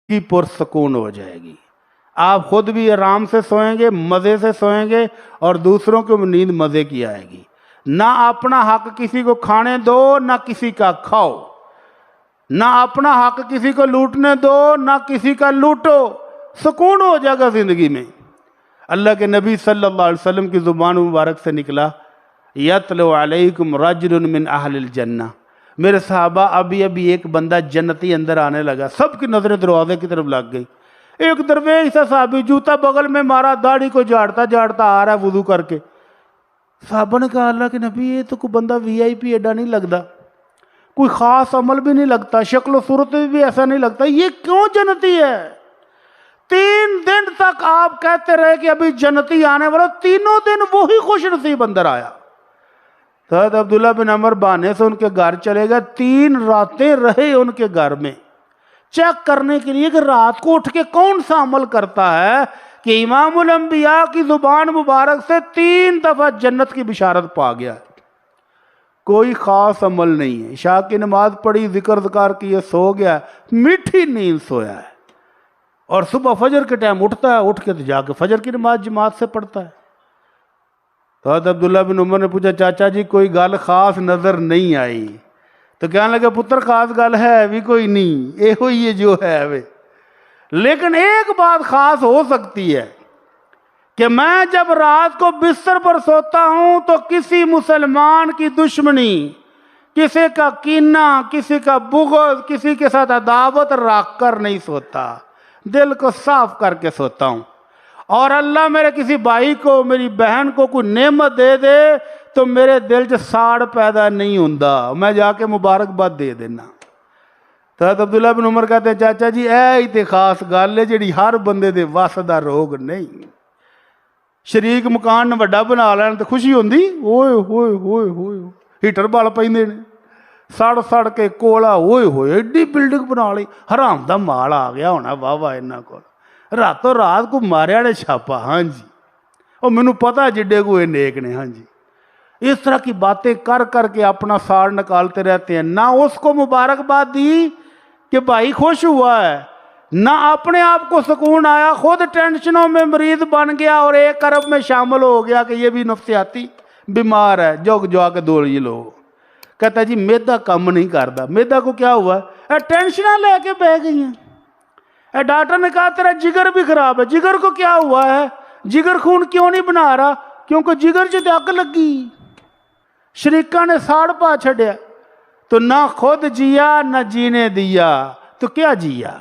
کی پرسکون ہو جائے گی. آپ خود بھی آرام سے سوئیں گے, مزے سے سوئیں گے, اور دوسروں کو بھی نیند مزے کی آئے گی. نہ اپنا حق کسی کو کھانے دو, نہ کسی کا کھاؤ. نہ اپنا حق کسی کو لوٹنے دو, نہ کسی کا لوٹو. سکون ہو جائے گا زندگی میں. اللہ کے نبی صلی اللہ علیہ وسلم کی زبان مبارک سے نکلا, یتلو علیکم رجل من اہل الجنہ. میرے صحابہ ابھی ایک بندہ جنتی اندر آنے لگا. سب کی نظریں دروازے کی طرف لگ گئی. ایک درویش سا صحابی جوتا بغل میں مارا, داڑھی کو جھاڑتا جھاڑتا آ رہا ہے وضو کر کے. صحابہ نے کہا اللہ کے نبی یہ تو کوئی بندہ وی آئی پی ایڈا نہیں لگتا, کوئی خاص عمل بھی نہیں لگتا, شکل و صورت بھی ایسا نہیں لگتا, یہ کیوں جنتی ہے؟ 3 دن تک آپ کہتے رہے کہ ابھی جنتی آنے والا, تینوں دن وہی خوش نصیب اندر آیا. حضرت عبداللہ بن عمر بہانے سے ان کے گھر چلے گئے. 3 راتیں رہے ان کے گھر میں, چیک کرنے کے لیے کہ رات کو اٹھ کے کون سا عمل کرتا ہے کہ امام الانبیاء کی زبان مبارک سے 3 دفعہ جنت کی بشارت پا گیا. کوئی خاص عمل نہیں ہے. عشاء کی نماز پڑھی, ذکر ذکار کیے, سو گیا, میٹھی نیند سویا ہے, اور صبح فجر کے ٹائم اٹھتا ہے, اٹھ کے تو جا کے فجر کی نماز جماعت سے پڑھتا ہے. تو حضرت عبداللہ بن عمر نے پوچھا چاچا جی کوئی گل خاص نظر نہیں آئی؟ تو کہنے لگا پتر خاص گل ہے بھی کوئی نہیں, یہ ہوئی ہے جو ہے وے. لیکن ایک بات خاص ہو سکتی ہے کہ میں جب رات کو بستر پر سوتا ہوں تو کسی مسلمان کی دشمنی, کسی کا کینہ, کسی کا بغض, کسی کے ساتھ عداوت رکھ کر نہیں سوتا, دل کو صاف کر کے سوتا ہوں. اور اللہ میرے کسی بھائی کو, میری بہن کو کوئی نعمت دے دے تو میرے دل سے ساڑ پیدا نہیں ہوندا, میں جا کے مبارکباد دے دینا. تو حضرت عبداللہ بن عمر کہتے ہیں چاچا جی اے تے خاص گل ہے جڑی ہر بندے دے وس دا روگ نہیں. شریک مکان وڈا بنا لین تے خوشی ہوندی, اوئے ہوئے ہوئے ہوئے ہیٹر بال پیندے نے, سڑ سڑ کے کولا, ہوئے ہوئے ایڈی بلڈنگ بنا لی, حرام دا مال آ گیا ہونا واہ واہ انہاں کول, راتوں رات کو ماریا نے چھاپا. ہاں جی, اور مینوں پتا جڈے کو یہ نیک نے. ہاں جی, اس طرح کی باتیں کر کر کے اپنا ساڑ نکالتے رہتے ہیں. نہ اس کو مبارکباد دی کہ بھائی خوش ہوا ہے, نہ اپنے آپ کو سکون آیا, خود ٹینشنوں میں مریض بن گیا اور 1 ارب میں شامل ہو گیا کہ یہ بھی نفسیاتی بیمار ہے, جو آ کے دوڑی لو. کہتا ہے جی میدا کم نہیں کرتا. میدا کو کیا ہوا ہے؟ ٹینشنیں لے کے بہ گئی ہیں. ڈاکٹر نے کہا تیرا جگر بھی خراب ہے. جگر کو کیا ہوا ہے؟ جگر خون کیوں نہیں بنا رہا؟ کیونکہ جگر سے اگ لگی, شریکاں نے ساڑ پا چھڑیا, تو نہ خود جیا نہ جینے دیا, تو کیا جیا؟